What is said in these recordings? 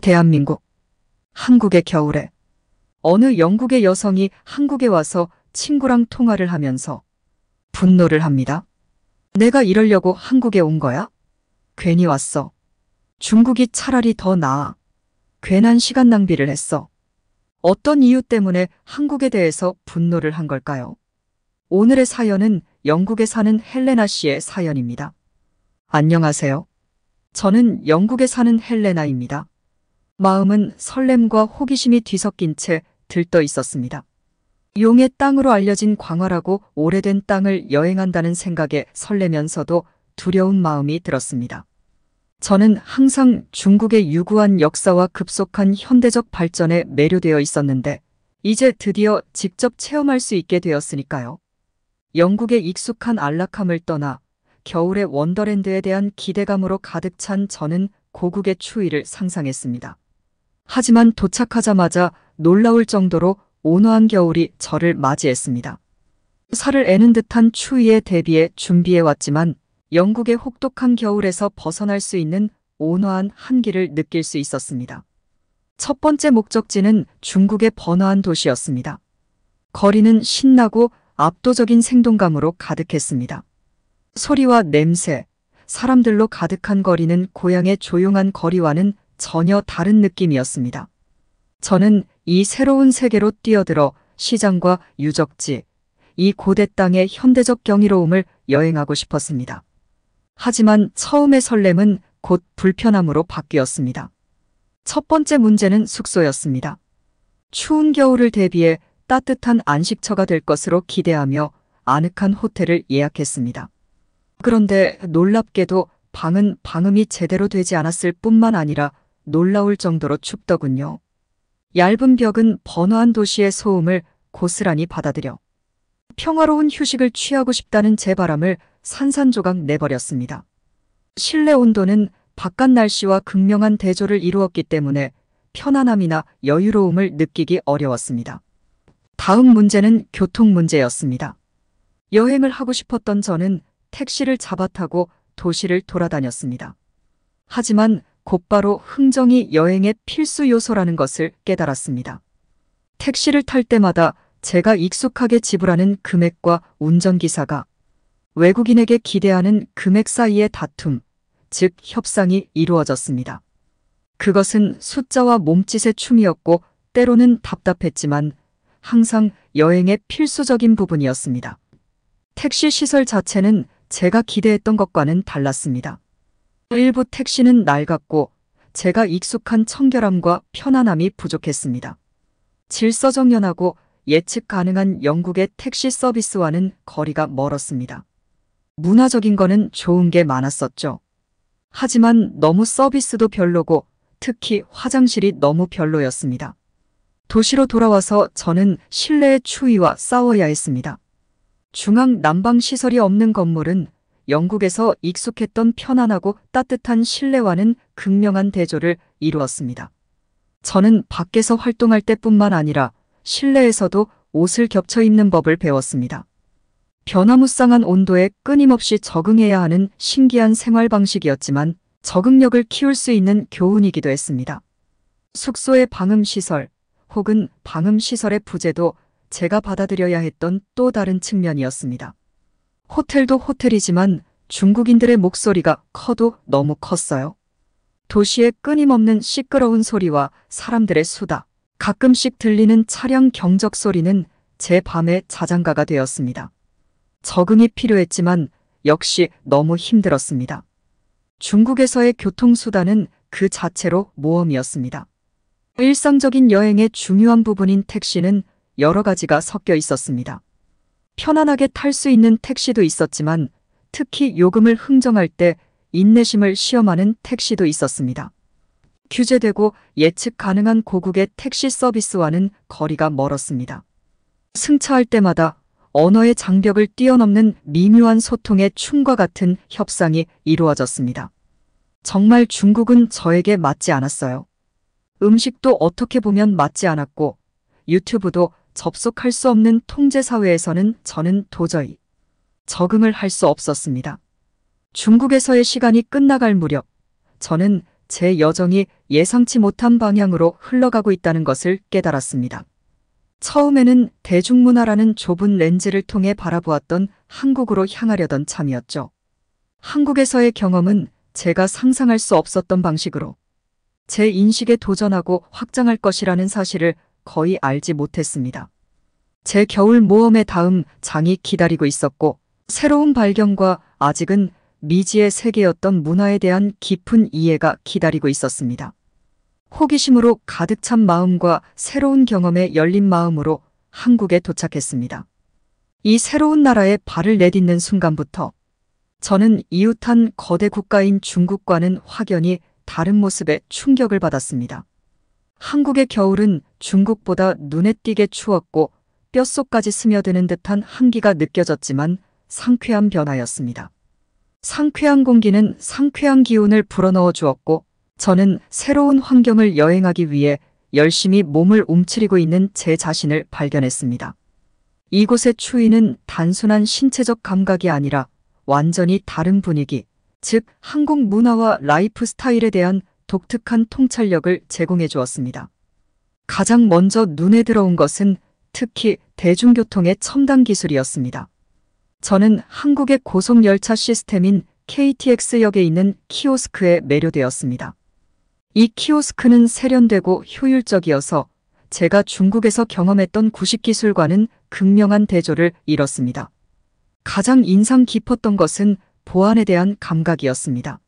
대한민국, 한국의 겨울에 어느 영국의 여성이 한국에 와서 친구랑 통화를 하면서 분노를 합니다. 내가 이러려고 한국에 온 거야? 괜히 왔어. 중국이 차라리 더 나아. 괜한 시간 낭비를 했어. 어떤 이유 때문에 한국에 대해서 분노를 한 걸까요? 오늘의 사연은 영국에 사는 헬레나 씨의 사연입니다. 안녕하세요. 저는 영국에 사는 헬레나입니다. 마음은 설렘과 호기심이 뒤섞인 채 들떠 있었습니다. 용의 땅으로 알려진 광활하고 오래된 땅을 여행한다는 생각에 설레면서도 두려운 마음이 들었습니다. 저는 항상 중국의 유구한 역사와 급속한 현대적 발전에 매료되어 있었는데 이제 드디어 직접 체험할 수 있게 되었으니까요. 영국의 익숙한 안락함을 떠나 겨울의 원더랜드에 대한 기대감으로 가득 찬 저는 고국의 추위를 상상했습니다. 하지만 도착하자마자 놀라울 정도로 온화한 겨울이 저를 맞이했습니다. 살을 애는 듯한 추위에 대비해 준비해왔지만 영국의 혹독한 겨울에서 벗어날 수 있는 온화한 한기를 느낄 수 있었습니다. 첫 번째 목적지는 중국의 번화한 도시였습니다. 거리는 신나고 압도적인 생동감으로 가득했습니다. 소리와 냄새, 사람들로 가득한 거리는 고향의 조용한 거리와는 전혀 다른 느낌이었습니다. 저는 이 새로운 세계로 뛰어들어 시장과 유적지, 이 고대 땅의 현대적 경이로움을 여행하고 싶었습니다. 하지만 처음의 설렘은 곧 불편함으로 바뀌었습니다. 첫 번째 문제는 숙소였습니다. 추운 겨울을 대비해 따뜻한 안식처가 될 것으로 기대하며 아늑한 호텔을 예약했습니다. 그런데 놀랍게도 방은 방음이 제대로 되지 않았을 뿐만 아니라 놀라울 정도로 춥더군요. 얇은 벽은 번화한 도시의 소음을 고스란히 받아들여 평화로운 휴식을 취하고 싶다는 제 바람을 산산조각 내버렸습니다. 실내 온도는 바깥 날씨와 극명한 대조를 이루었기 때문에 편안함이나 여유로움을 느끼기 어려웠습니다. 다음 문제는 교통 문제였습니다. 여행을 하고 싶었던 저는 택시를 잡아타고 도시를 돌아다녔습니다. 하지만 곧바로 흥정이 여행의 필수 요소라는 것을 깨달았습니다. 택시를 탈 때마다 제가 익숙하게 지불하는 금액과 운전기사가 외국인에게 기대하는 금액 사이의 다툼, 즉 협상이 이루어졌습니다. 그것은 숫자와 몸짓의 춤이었고 때로는 답답했지만 항상 여행의 필수적인 부분이었습니다. 택시 시설 자체는 제가 기대했던 것과는 달랐습니다. 일부 택시는 낡았고 제가 익숙한 청결함과 편안함이 부족했습니다. 질서정연하고 예측 가능한 영국의 택시 서비스와는 거리가 멀었습니다. 문화적인 거는 좋은 게 많았었죠. 하지만 너무 서비스도 별로고 특히 화장실이 너무 별로였습니다. 도시로 돌아와서 저는 실내의 추위와 싸워야 했습니다. 중앙 난방 시설이 없는 건물은 영국에서 익숙했던 편안하고 따뜻한 실내와는 극명한 대조를 이루었습니다. 저는 밖에서 활동할 때뿐만 아니라 실내에서도 옷을 겹쳐 입는 법을 배웠습니다. 변화무쌍한 온도에 끊임없이 적응해야 하는 신기한 생활 방식이었지만 적응력을 키울 수 있는 교훈이기도 했습니다. 숙소의 방음시설 혹은 방음시설의 부재도 제가 받아들여야 했던 또 다른 측면이었습니다. 호텔도 호텔이지만 중국인들의 목소리가 커도 너무 컸어요. 도시의 끊임없는 시끄러운 소리와 사람들의 수다, 가끔씩 들리는 차량 경적 소리는 제 밤의 자장가가 되었습니다. 적응이 필요했지만 역시 너무 힘들었습니다. 중국에서의 교통수단은 그 자체로 모험이었습니다. 일상적인 여행의 중요한 부분인 택시는 여러 가지가 섞여 있었습니다. 편안하게 탈 수 있는 택시도 있었지만 특히 요금을 흥정할 때 인내심을 시험하는 택시도 있었습니다. 규제되고 예측 가능한 고국의 택시 서비스와는 거리가 멀었습니다. 승차할 때마다 언어의 장벽을 뛰어넘는 미묘한 소통의 춤과 같은 협상이 이루어졌습니다. 정말 중국은 저에게 맞지 않았어요. 음식도 어떻게 보면 맞지 않았고 유튜브도 접속할 수 없는 통제사회에서는 저는 도저히 적응을 할 수 없었습니다. 중국에서의 시간이 끝나갈 무렵 저는 제 여정이 예상치 못한 방향으로 흘러가고 있다는 것을 깨달았습니다. 처음에는 대중문화라는 좁은 렌즈를 통해 바라보았던 한국으로 향하려던 참이었죠. 한국에서의 경험은 제가 상상할 수 없었던 방식으로 제 인식에 도전하고 확장할 것이라는 사실을 거의 알지 못했습니다. 제 겨울 모험의 다음 장이 기다리고 있었고, 새로운 발견과 아직은 미지의 세계였던 문화에 대한 깊은 이해가 기다리고 있었습니다. 호기심으로 가득 찬 마음과 새로운 경험에 열린 마음으로 한국에 도착했습니다. 이 새로운 나라에 발을 내딛는 순간부터 저는 이웃한 거대 국가인 중국과는 확연히 다른 모습에 충격을 받았습니다. 한국의 겨울은 중국보다 눈에 띄게 추웠고 뼛속까지 스며드는 듯한 한기가 느껴졌지만 상쾌한 변화였습니다. 상쾌한 공기는 상쾌한 기운을 불어넣어 주었고, 저는 새로운 환경을 여행하기 위해 열심히 몸을 움츠리고 있는 제 자신을 발견했습니다. 이곳의 추위는 단순한 신체적 감각이 아니라 완전히 다른 분위기, 즉 한국 문화와 라이프 스타일에 대한 독특한 통찰력을 제공해 주었습니다. 가장 먼저 눈에 들어온 것은 특히 대중교통의 첨단 기술이었습니다. 저는 한국의 고속열차 시스템인 KTX역에 있는 키오스크에 매료되었습니다. 이 키오스크는 세련되고 효율적이어서 제가 중국에서 경험했던 구식기술과는 극명한 대조를 이뤘습니다. 가장 인상 깊었던 것은 보안에 대한 감각이었습니다.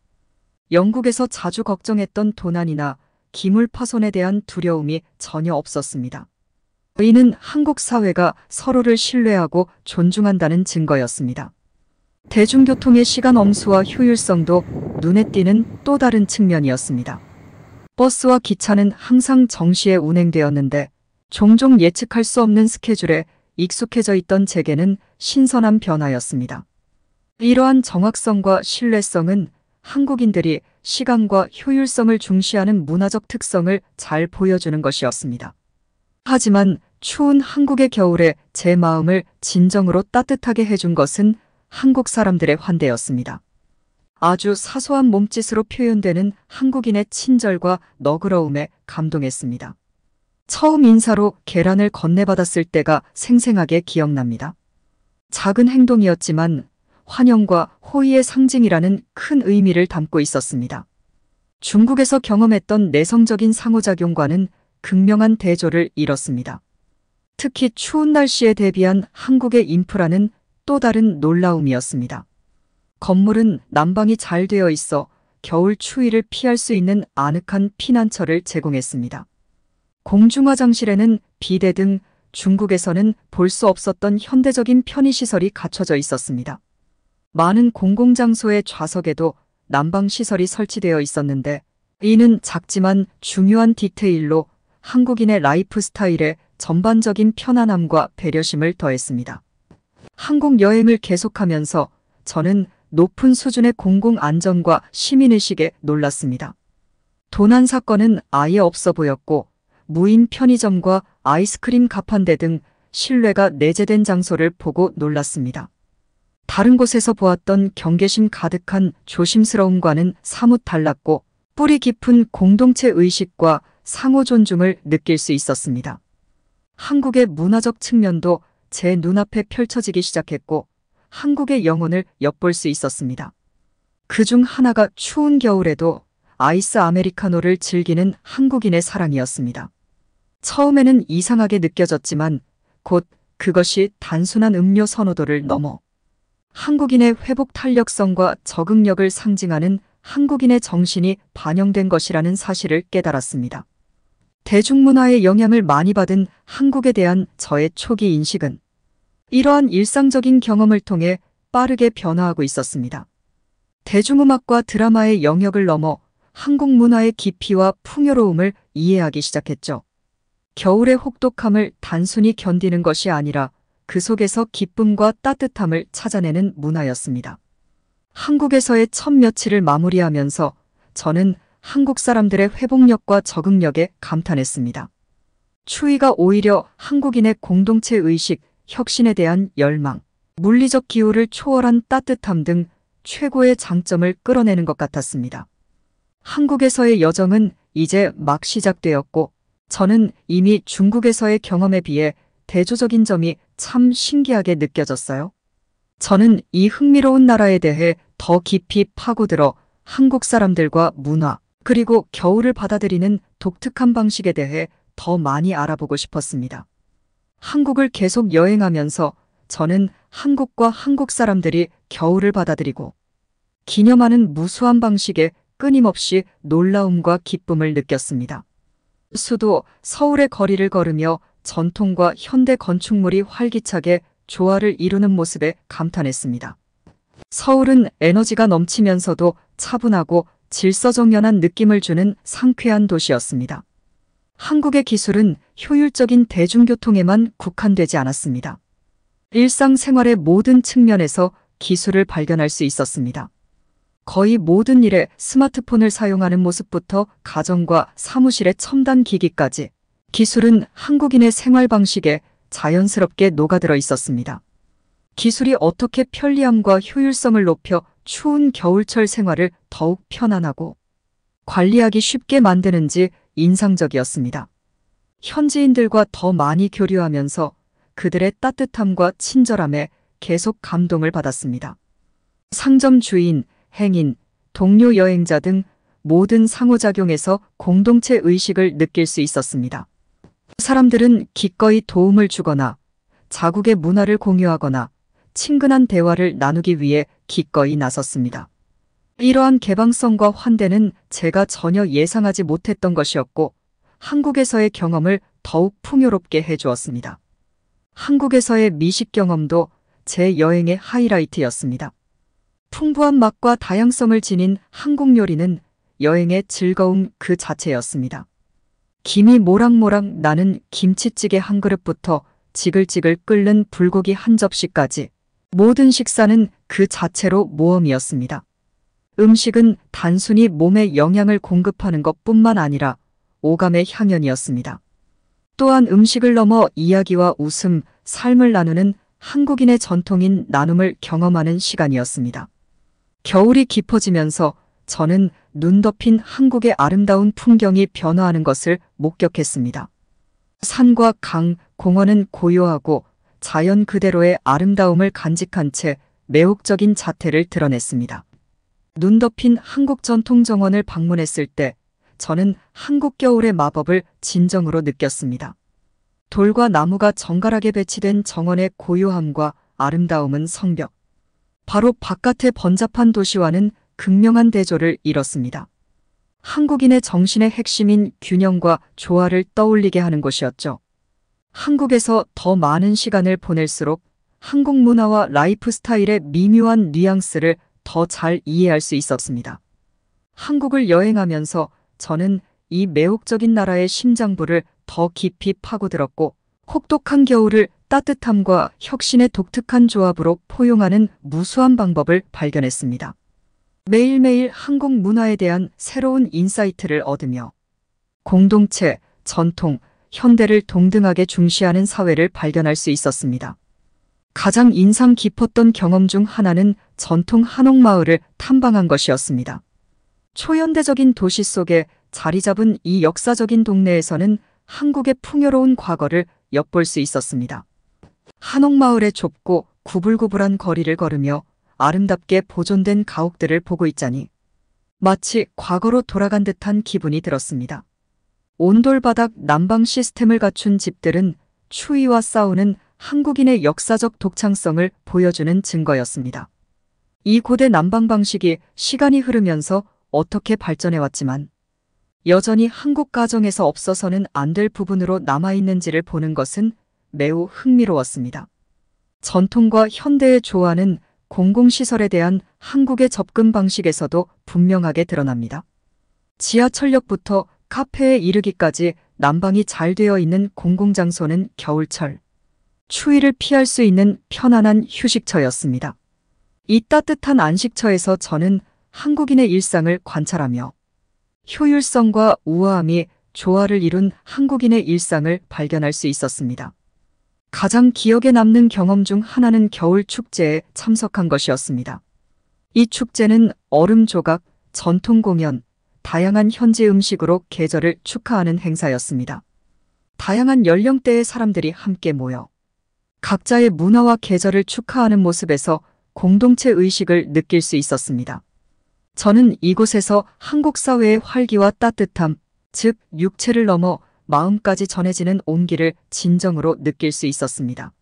영국에서 자주 걱정했던 도난이나 기물 파손에 대한 두려움이 전혀 없었습니다. 이는 한국 사회가 서로를 신뢰하고 존중한다는 증거였습니다. 대중교통의 시간 엄수와 효율성도 눈에 띄는 또 다른 측면이었습니다. 버스와 기차는 항상 정시에 운행되었는데 종종 예측할 수 없는 스케줄에 익숙해져 있던 제게는 신선한 변화였습니다. 이러한 정확성과 신뢰성은 한국인들이 시간과 효율성을 중시하는 문화적 특성을 잘 보여주는 것이었습니다. 하지만 추운 한국의 겨울에 제 마음을 진정으로 따뜻하게 해준 것은 한국 사람들의 환대였습니다. 아주 사소한 몸짓으로 표현되는 한국인의 친절과 너그러움에 감동했습니다. 처음 인사로 계란을 건네받았을 때가 생생하게 기억납니다. 작은 행동이었지만 환영과 호의의 상징이라는 큰 의미를 담고 있었습니다. 중국에서 경험했던 내성적인 상호작용과는 극명한 대조를 이뤘습니다. 특히 추운 날씨에 대비한 한국의 인프라는 또 다른 놀라움이었습니다. 건물은 난방이 잘 되어 있어 겨울 추위를 피할 수 있는 아늑한 피난처를 제공했습니다. 공중화장실에는 비데 등 중국에서는 볼 수 없었던 현대적인 편의시설이 갖춰져 있었습니다. 많은 공공장소의 좌석에도 난방시설이 설치되어 있었는데, 이는 작지만 중요한 디테일로 한국인의 라이프 스타일에 전반적인 편안함과 배려심을 더했습니다. 한국 여행을 계속하면서 저는 높은 수준의 공공안전과 시민의식에 놀랐습니다. 도난 사건은 아예 없어 보였고, 무인 편의점과 아이스크림 가판대 등 신뢰가 내재된 장소를 보고 놀랐습니다. 다른 곳에서 보았던 경계심 가득한 조심스러움과는 사뭇 달랐고, 뿌리 깊은 공동체 의식과 상호 존중을 느낄 수 있었습니다. 한국의 문화적 측면도 제 눈앞에 펼쳐지기 시작했고, 한국의 영혼을 엿볼 수 있었습니다. 그중 하나가 추운 겨울에도 아이스 아메리카노를 즐기는 한국인의 사랑이었습니다. 처음에는 이상하게 느껴졌지만 곧 그것이 단순한 음료 선호도를 넘어 한국인의 회복 탄력성과 적응력을 상징하는 한국인의 정신이 반영된 것이라는 사실을 깨달았습니다. 대중문화의 영향을 많이 받은 한국에 대한 저의 초기 인식은 이러한 일상적인 경험을 통해 빠르게 변화하고 있었습니다. 대중음악과 드라마의 영역을 넘어 한국 문화의 깊이와 풍요로움을 이해하기 시작했죠. 겨울의 혹독함을 단순히 견디는 것이 아니라 그 속에서 기쁨과 따뜻함을 찾아내는 문화였습니다. 한국에서의 첫 며칠을 마무리하면서 저는 한국 사람들의 회복력과 적응력에 감탄했습니다. 추위가 오히려 한국인의 공동체 의식, 혁신에 대한 열망, 물리적 기후를 초월한 따뜻함 등 최고의 장점을 끌어내는 것 같았습니다. 한국에서의 여정은 이제 막 시작되었고, 저는 이미 중국에서의 경험에 비해 대조적인 점이 참 신기하게 느껴졌어요. 저는 이 흥미로운 나라에 대해 더 깊이 파고들어 한국 사람들과 문화, 그리고 겨울을 받아들이는 독특한 방식에 대해 더 많이 알아보고 싶었습니다. 한국을 계속 여행하면서 저는 한국과 한국 사람들이 겨울을 받아들이고 기념하는 무수한 방식에 끊임없이 놀라움과 기쁨을 느꼈습니다. 수도 서울의 거리를 걸으며 전통과 현대 건축물이 활기차게 조화를 이루는 모습에 감탄했습니다. 서울은 에너지가 넘치면서도 차분하고 질서정연한 느낌을 주는 상쾌한 도시였습니다. 한국의 기술은 효율적인 대중교통에만 국한되지 않았습니다. 일상생활의 모든 측면에서 기술을 발견할 수 있었습니다. 거의 모든 일에 스마트폰을 사용하는 모습부터 가정과 사무실의 첨단 기기까지 기술은 한국인의 생활 방식에 자연스럽게 녹아들어 있었습니다. 기술이 어떻게 편리함과 효율성을 높여 추운 겨울철 생활을 더욱 편안하고 관리하기 쉽게 만드는지 인상적이었습니다. 현지인들과 더 많이 교류하면서 그들의 따뜻함과 친절함에 계속 감동을 받았습니다. 상점 주인, 행인, 동료 여행자 등 모든 상호작용에서 공동체 의식을 느낄 수 있었습니다. 사람들은 기꺼이 도움을 주거나 자국의 문화를 공유하거나 친근한 대화를 나누기 위해 기꺼이 나섰습니다. 이러한 개방성과 환대는 제가 전혀 예상하지 못했던 것이었고 한국에서의 경험을 더욱 풍요롭게 해주었습니다. 한국에서의 미식 경험도 제 여행의 하이라이트였습니다. 풍부한 맛과 다양성을 지닌 한국 요리는 여행의 즐거움 그 자체였습니다. 김이 모락모락 나는 김치찌개 한 그릇부터 지글지글 끓는 불고기 한 접시까지 모든 식사는 그 자체로 모험이었습니다. 음식은 단순히 몸에 영양을 공급하는 것뿐만 아니라 오감의 향연이었습니다. 또한 음식을 넘어 이야기와 웃음, 삶을 나누는 한국인의 전통인 나눔을 경험하는 시간이었습니다. 겨울이 깊어지면서 저는 눈 덮인 한국의 아름다운 풍경이 변화하는 것을 목격했습니다. 산과 강, 공원은 고요하고 자연 그대로의 아름다움을 간직한 채 매혹적인 자태를 드러냈습니다. 눈 덮인 한국 전통 정원을 방문했을 때 저는 한국 겨울의 마법을 진정으로 느꼈습니다. 돌과 나무가 정갈하게 배치된 정원의 고요함과 아름다움은 성벽, 바로 바깥의 번잡한 도시와는 극명한 대조를 이뤘습니다. 한국인의 정신의 핵심인 균형과 조화를 떠올리게 하는 곳이었죠. 한국에서 더 많은 시간을 보낼수록 한국 문화와 라이프 스타일의 미묘한 뉘앙스를 더 잘 이해할 수 있었습니다. 한국을 여행하면서 저는 이 매혹적인 나라의 심장부를 더 깊이 파고들었고 혹독한 겨울을 따뜻함과 혁신의 독특한 조합으로 포용하는 무수한 방법을 발견했습니다. 매일매일 한국 문화에 대한 새로운 인사이트를 얻으며 공동체, 전통, 현대를 동등하게 중시하는 사회를 발견할 수 있었습니다. 가장 인상 깊었던 경험 중 하나는 전통 한옥마을을 탐방한 것이었습니다. 초현대적인 도시 속에 자리 잡은 이 역사적인 동네에서는 한국의 풍요로운 과거를 엿볼 수 있었습니다. 한옥마을의 좁고 구불구불한 거리를 걸으며 아름답게 보존된 가옥들을 보고 있자니 마치 과거로 돌아간 듯한 기분이 들었습니다. 온돌바닥 난방 시스템을 갖춘 집들은 추위와 싸우는 한국인의 역사적 독창성을 보여주는 증거였습니다. 이 고대 난방 방식이 시간이 흐르면서 어떻게 발전해왔지만 여전히 한국 가정에서 없어서는 안 될 부분으로 남아있는지를 보는 것은 매우 흥미로웠습니다. 전통과 현대의 조화는 공공시설에 대한 한국의 접근 방식에서도 분명하게 드러납니다. 지하철역부터 카페에 이르기까지 난방이 잘 되어 있는 공공장소는 겨울철, 추위를 피할 수 있는 편안한 휴식처였습니다. 이 따뜻한 안식처에서 저는 한국인의 일상을 관찰하며 효율성과 우아함이 조화를 이룬 한국인의 일상을 발견할 수 있었습니다. 가장 기억에 남는 경험 중 하나는 겨울 축제에 참석한 것이었습니다. 이 축제는 얼음 조각, 전통 공연, 다양한 현지 음식으로 계절을 축하하는 행사였습니다. 다양한 연령대의 사람들이 함께 모여 각자의 문화와 계절을 축하하는 모습에서 공동체 의식을 느낄 수 있었습니다. 저는 이곳에서 한국 사회의 활기와 따뜻함, 즉 육체를 넘어 마음까지 전해지는 온기를 진정으로 느낄 수 있었습니다.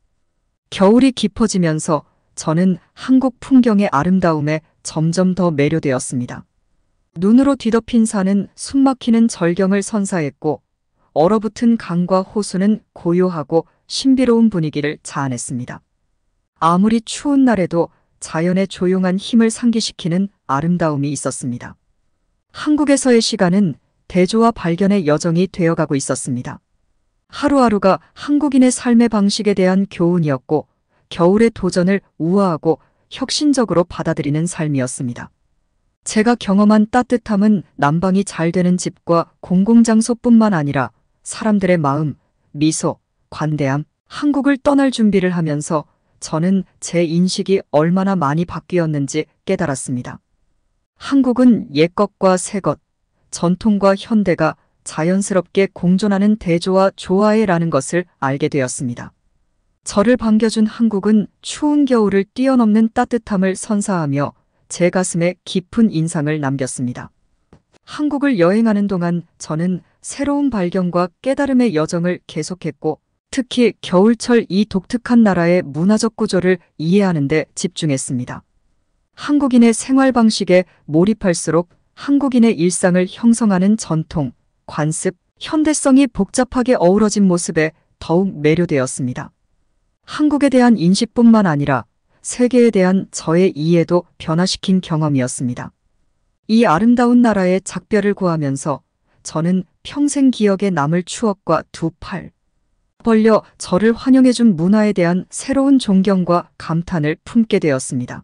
겨울이 깊어지면서 저는 한국 풍경의 아름다움에 점점 더 매료되었습니다. 눈으로 뒤덮인 산은 숨막히는 절경을 선사했고 얼어붙은 강과 호수는 고요하고 신비로운 분위기를 자아냈습니다. 아무리 추운 날에도 자연의 조용한 힘을 상기시키는 아름다움이 있었습니다. 한국에서의 시간은 대조와 발견의 여정이 되어가고 있었습니다. 하루하루가 한국인의 삶의 방식에 대한 교훈이었고 겨울의 도전을 우아하고 혁신적으로 받아들이는 삶이었습니다. 제가 경험한 따뜻함은 난방이 잘 되는 집과 공공장소뿐만 아니라 사람들의 마음, 미소, 관대함, 한국을 떠날 준비를 하면서 저는 제 인식이 얼마나 많이 바뀌었는지 깨달았습니다. 한국은 옛것과 새것, 전통과 현대가 자연스럽게 공존하는 대조와 조화에라는 것을 알게 되었습니다. 저를 반겨준 한국은 추운 겨울을 뛰어넘는 따뜻함을 선사하며 제 가슴에 깊은 인상을 남겼습니다. 한국을 여행하는 동안 저는 새로운 발견과 깨달음의 여정을 계속했고 특히 겨울철 이 독특한 나라의 문화적 구조를 이해하는 데 집중했습니다. 한국인의 생활 방식에 몰입할수록 한국인의 일상을 형성하는 전통, 관습, 현대성이 복잡하게 어우러진 모습에 더욱 매료되었습니다. 한국에 대한 인식뿐만 아니라 세계에 대한 저의 이해도 변화시킨 경험이었습니다. 이 아름다운 나라의 작별을 구하면서 저는 평생 기억에 남을 추억과 두 팔 벌려 저를 환영해준 문화에 대한 새로운 존경과 감탄을 품게 되었습니다.